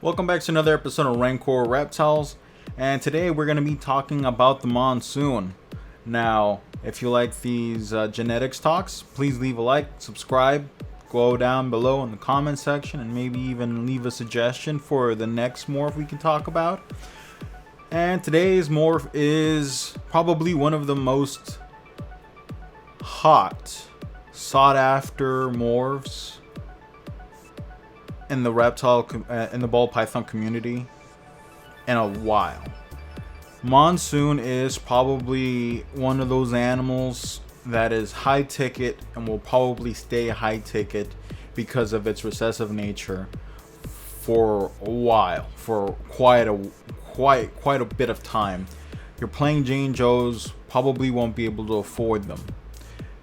Welcome back to another episode of Rancor Reptiles, and today we're going to be talking about the monsoon. Now, if you like these genetics talks, please leave a like, subscribe, go down below in the comment section, and maybe even leave a suggestion for the next morph we can talk about. And today's morph is probably one of the most hot, sought after morphs in the in the ball python community in a while. Monsoon is probably one of those animals that is high ticket and will probably stay high ticket because of its recessive nature for a while, for quite a bit of time. You're playing Jane Joes, probably won't be able to afford them.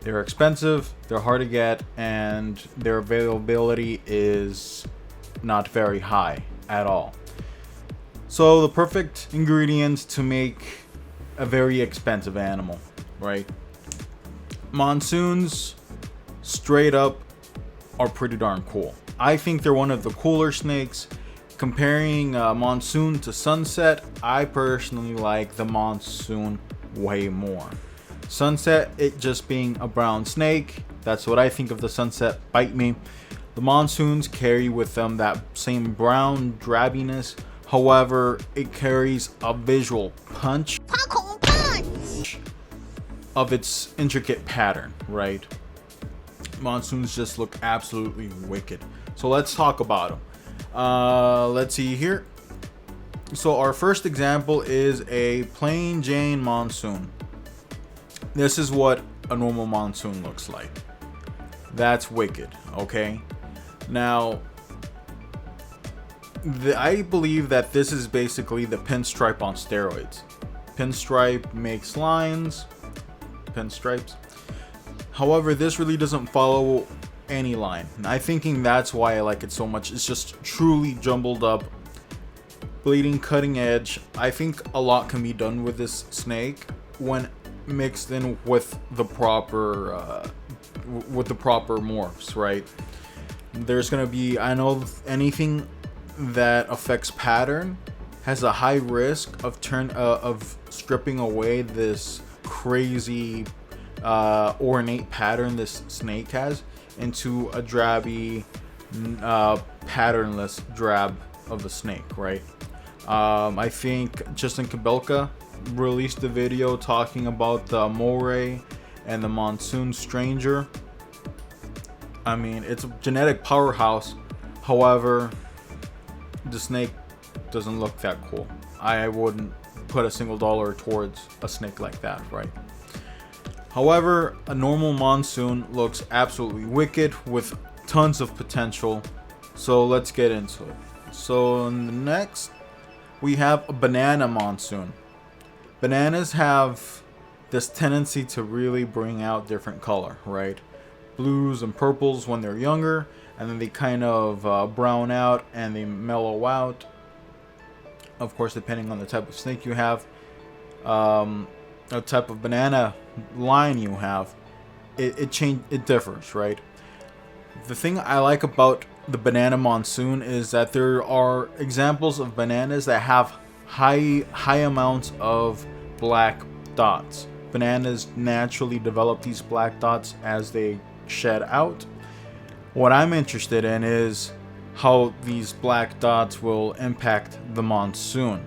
They're expensive, they're hard to get, and their availability is not very high at all. So the perfect ingredients to make a very expensive animal, right? Monsoons, straight up, are pretty darn cool. I think they're one of the cooler snakes. Comparing Monsoon to Sunset, I personally like the Monsoon way more. Sunset, it just being a brown snake, that's what I think of the Sunset. Bite me. The Monsoons carry with them that same brown drabbiness. However, it carries a visual punch of its intricate pattern, right? Monsoons just look absolutely wicked. So let's talk about them. Let's see here. So our first example is a plain Jane Monsoon. This is what a normal monsoon looks like. That's wicked, okay? Now, I believe that this is basically the pinstripe on steroids. Pinstripe makes lines, pinstripes. However, this really doesn't follow any line. And I'm thinking that's why I like it so much. It's just truly jumbled up, bleeding, cutting edge. I think a lot can be done with this snake when mixed in with the proper morphs, right? There's gonna be, I know anything that affects pattern has a high risk of stripping away this crazy ornate pattern this snake has into a drabby patternless drab of a snake, right? I think Justin Kabelka released a video talking about the Mori and the Monsoon Stranger. I mean, it's a genetic powerhouse. However, the snake doesn't look that cool. I wouldn't put a single dollar towards a snake like that, right? However, a normal Monsoon looks absolutely wicked with tons of potential. So let's get into it. So next, we have a banana Monsoon. Bananas have this tendency to really bring out different color, right? Blues and purples when they're younger, and then they kind of brown out and they mellow out. Of course, depending on the type of snake you have, the type of banana line you have, it differs, right? The thing I like about the banana Monsoon is that there are examples of bananas that have high amounts of black dots. Bananas naturally develop these black dots as they shed out. What I'm interested in is how these black dots will impact the Monsoon.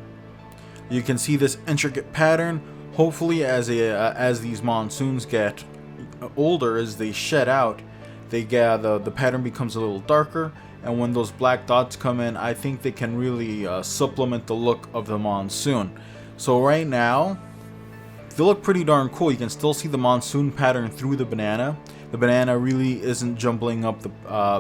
You can see this intricate pattern. Hopefully, as these Monsoons get older, as they shed out, the pattern becomes a little darker. And when those black dots come in, I think they can really supplement the look of the Monsoon. So right now, they look pretty darn cool. You can still see the Monsoon pattern through the banana. The banana really isn't jumbling up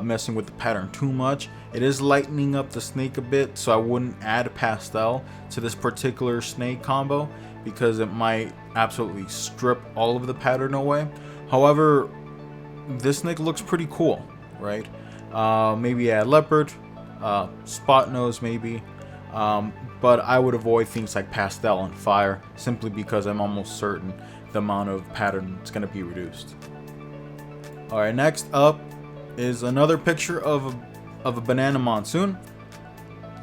messing with the pattern too much. It is lightening up the snake a bit, so I wouldn't add Pastel to this particular snake combo because it might absolutely strip all of the pattern away. However, this snake looks pretty cool, right? Maybe add leopard, spot nose maybe, but I would avoid things like Pastel and fire simply because I'm almost certain the amount of pattern is going to be reduced. Alright, next up is another picture of a banana Monsoon.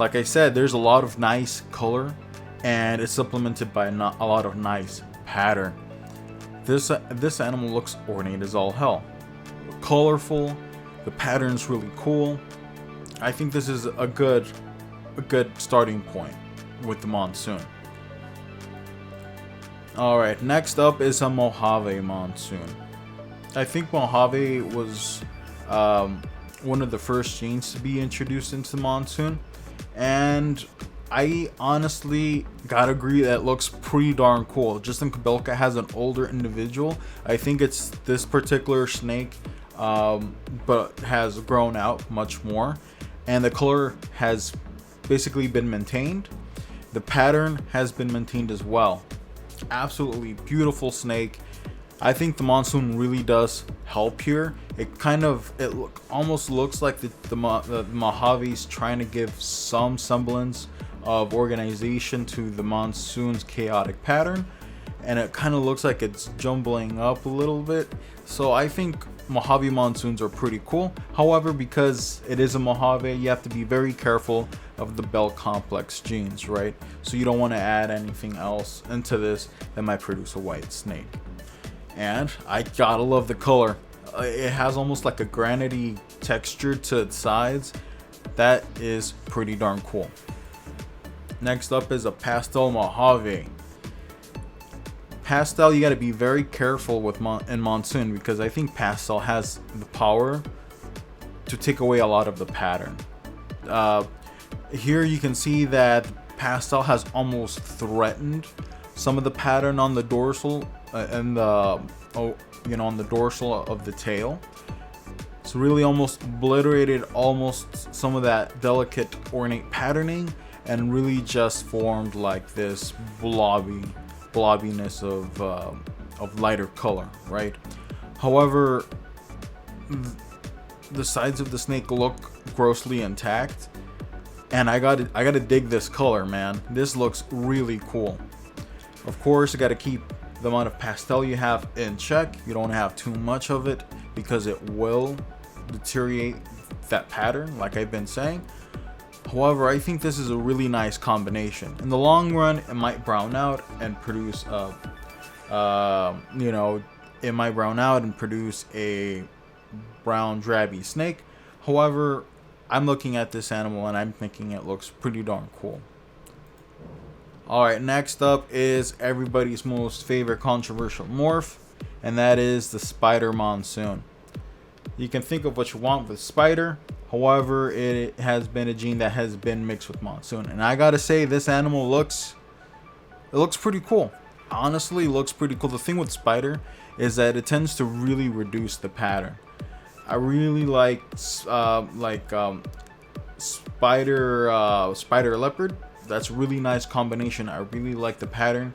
Like I said, there's a lot of nice color, and it's supplemented by a lot of nice pattern. This animal looks ornate as all hell, colorful. The pattern's really cool. I think this is a good starting point with the Monsoon. Alright, next up is a Mojave Monsoon. I think Mojave was one of the first genes to be introduced into the Monsoon, and I honestly gotta agree that it looks pretty darn cool. Justin Kabelka has an older individual. I think it's this particular snake, but has grown out much more, and the color has basically been maintained. The pattern has been maintained as well. Absolutely beautiful snake. I think the Monsoon really does help here. It almost looks like the Mojave's trying to give some semblance of organization to the Monsoon's chaotic pattern, and it kind of looks like it's jumbling up a little bit. So I think Mojave Monsoons are pretty cool. However, because it is a Mojave, you have to be very careful of the bell complex genes, right? So you don't want to add anything else into this that might produce a white snake. And I gotta love the color. It has almost like a granity texture to its sides. That is pretty darn cool. Next up is a Pastel Mojave. Pastel, you got to be very careful with in Monsoon, because I think Pastel has the power to take away a lot of the pattern. Here you can see that Pastel has almost threatened some of the pattern on the dorsal and the on the dorsal of the tail. It's really almost obliterated almost some of that delicate ornate patterning, and really just formed like this blobbiness of lighter color, right? However, the sides of the snake look grossly intact, and I gotta dig this color, man. This looks really cool. Of course, you gotta keep the amount of pastel you have in check. You don't have too much of it, because it will deteriorate that pattern, like I've been saying. However, I think this is a really nice combination. In the long run, it might brown out and produce it might brown out and produce a brown drabby snake. However, I'm looking at this animal and I'm thinking it looks pretty darn cool. Alright, next up is everybody's most favorite controversial morph, and that is the Spider Monsoon. You can think of what you want with Spider. However, it has been a gene that has been mixed with Monsoon, and I gotta say, this animal looks pretty cool. Honestly, looks pretty cool. The thing with Spider is that it tends to really reduce the pattern. I really like Spider Leopard. That's a really nice combination. I really like the pattern,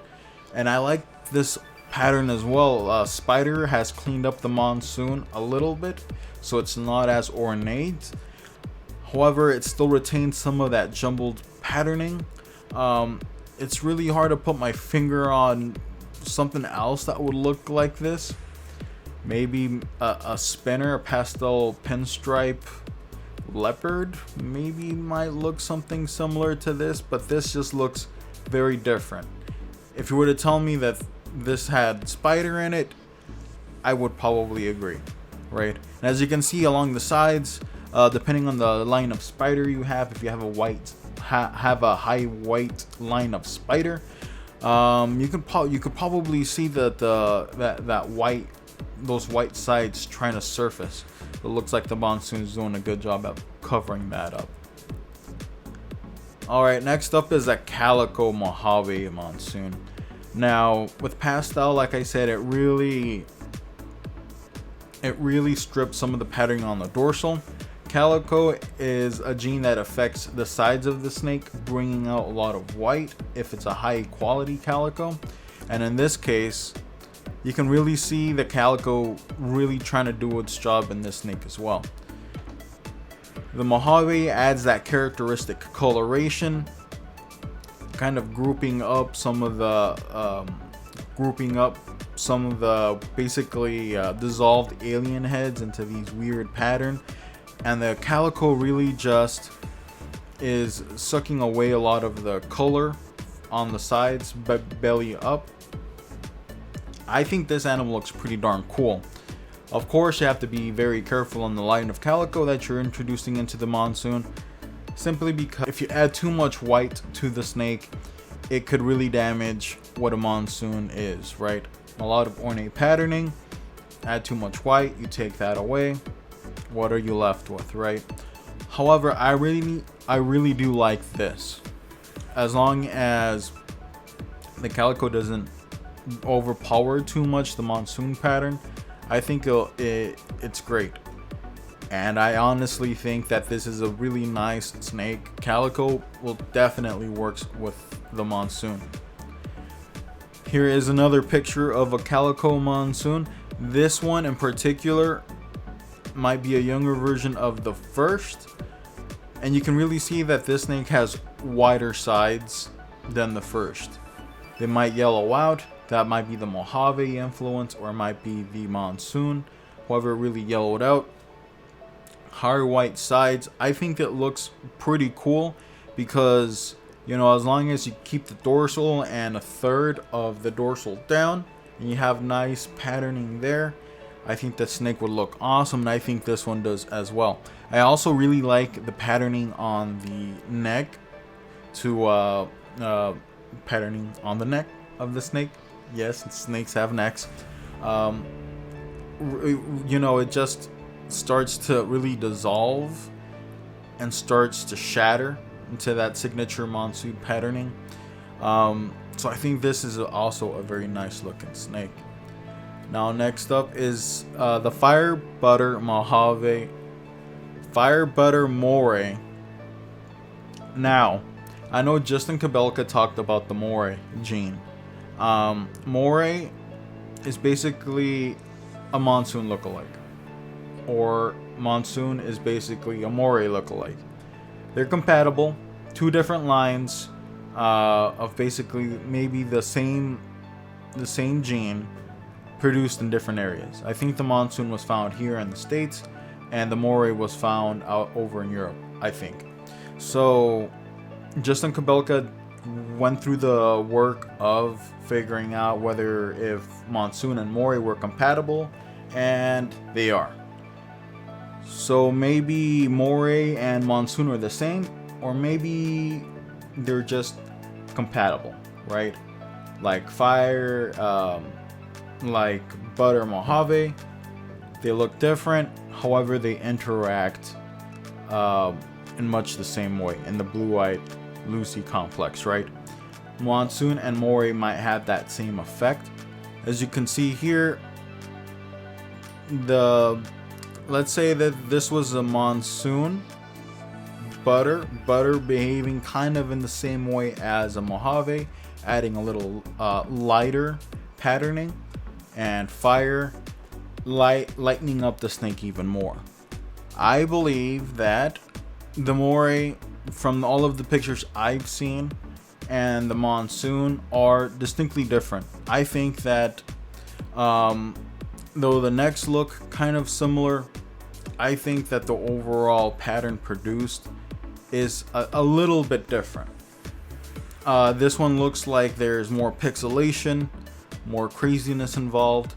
and I like this pattern as well. Spider has cleaned up the Monsoon a little bit, so it's not as ornate. However, it still retains some of that jumbled patterning. It's really hard to put my finger on something else that would look like this. Maybe a spinner, a pastel pinstripe leopard maybe might look something similar to this, but this just looks very different. If you were to tell me that this had Spider in it, I would probably agree, right? And as you can see along the sides, depending on the line of Spider you have, if you have a high white line of Spider, you could probably see that those white sides trying to surface. It looks like the Monsoon's doing a good job at covering that up. Alright, next up is a Calico Mojave Monsoon. Now, with Pastel, like I said, it really strips some of the patterning on the dorsal. Calico is a gene that affects the sides of the snake, bringing out a lot of white if it's a high quality Calico. And in this case, you can really see the Calico really trying to do its job in this snake as well. The Mojave adds that characteristic coloration, kind of grouping up some of the basically dissolved alien heads into these weird pattern, and the Calico really just is sucking away a lot of the color on the sides, but belly up. I think this animal looks pretty darn cool. Of course, you have to be very careful on the line of Calico that you're introducing into the Monsoon, simply because if you add too much white to the snake, it could really damage what a Monsoon is, right? A lot of ornate patterning, add too much white, you take that away, what are you left with, right? However, I really do like this. As long as the Calico doesn't overpower too much the Monsoon pattern, I think it's great. And I honestly think that this is a really nice snake. Calico will definitely works with the Monsoon. Here is another picture of a Calico Monsoon. This one in particular might be a younger version of the first, and you can really see that this snake has wider sides than the first. They might yellow out. That might be the Mojave influence, or it might be the Monsoon. However, it really yellowed out. Higher white sides. I think it looks pretty cool because, you know, as long as you keep the dorsal and a third of the dorsal down and you have nice patterning there, I think the snake would look awesome, and I think this one does as well. I also really like the patterning on the neck to patterning on the neck of the snake. Yes, snakes have necks. You know, it just starts to really dissolve and starts to shatter into that signature Monsoon patterning. So I think this is also a very nice looking snake. Now next up is the Fire Butter Mojave, Fire Butter Mori. Now, I know Justin Kabelka talked about the Mori gene. Mori is basically a Monsoon lookalike, or Monsoon is basically a Mori lookalike. They're compatible, two different lines of basically maybe the same gene produced in different areas. I think the Monsoon was found here in the States, and the Mori was found out over in Europe, I think. So Justin Kabelka went through the work of figuring out whether if Monsoon and Mori were compatible, and they are. So maybe Mori and Monsoon are the same, or maybe they're just compatible, right? Like Fire, like Butter Mojave, they look different, however they interact in much the same way in the blue-eyed Lucy complex, right? Monsoon and Mori might have that same effect. As you can see here, let's say that this was a Monsoon butter behaving kind of in the same way as a Mojave, adding a little lighter patterning, and Fire lightening up the snake even more. I believe that the Mori, from all of the pictures I've seen, and the Monsoon are distinctly different. I think that though the necks look kind of similar, I think that the overall pattern produced is a little bit different. This one looks like there's more pixelation, more craziness involved,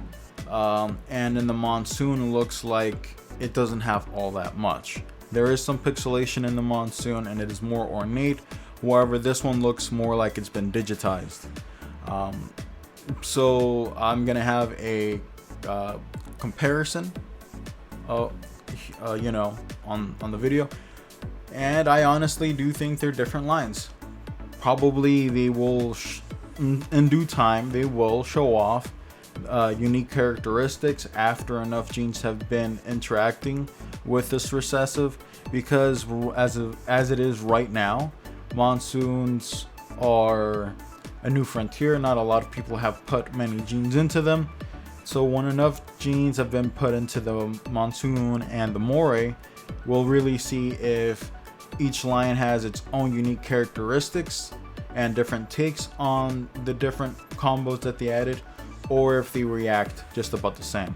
and in the Monsoon it looks like it doesn't have all that much. There is some pixelation in the Monsoon and it is more ornate. However, this one looks more like it's been digitized. So I'm gonna have a comparison, you know, on the video, and I honestly do think they're different lines. Probably they will, in due time, they will show off unique characteristics after enough genes have been interacting with this recessive, because as it is right now, Monsoons are a new frontier. Not a lot of people have put many genes into them. So when enough genes have been put into the Monsoon and the Mori, we'll really see if each line has its own unique characteristics and different takes on the different combos that they added, or if they react just about the same.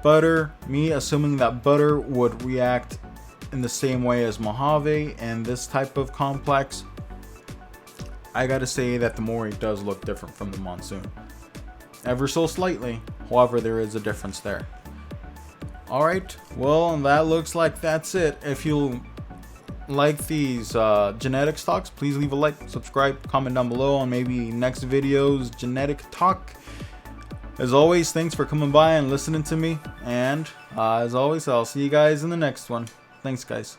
Butter, me assuming that Butter would react in the same way as Mojave and this type of complex, I gotta say that the Mori does look different from the Monsoon. Ever so slightly, however, there is a difference there. Alright, well, that looks like that's it. If you like these genetics talks, please leave a like, subscribe, comment down below on maybe next video's genetic talk. As always, thanks for coming by and listening to me, and as always, I'll see you guys in the next one. Thanks, guys.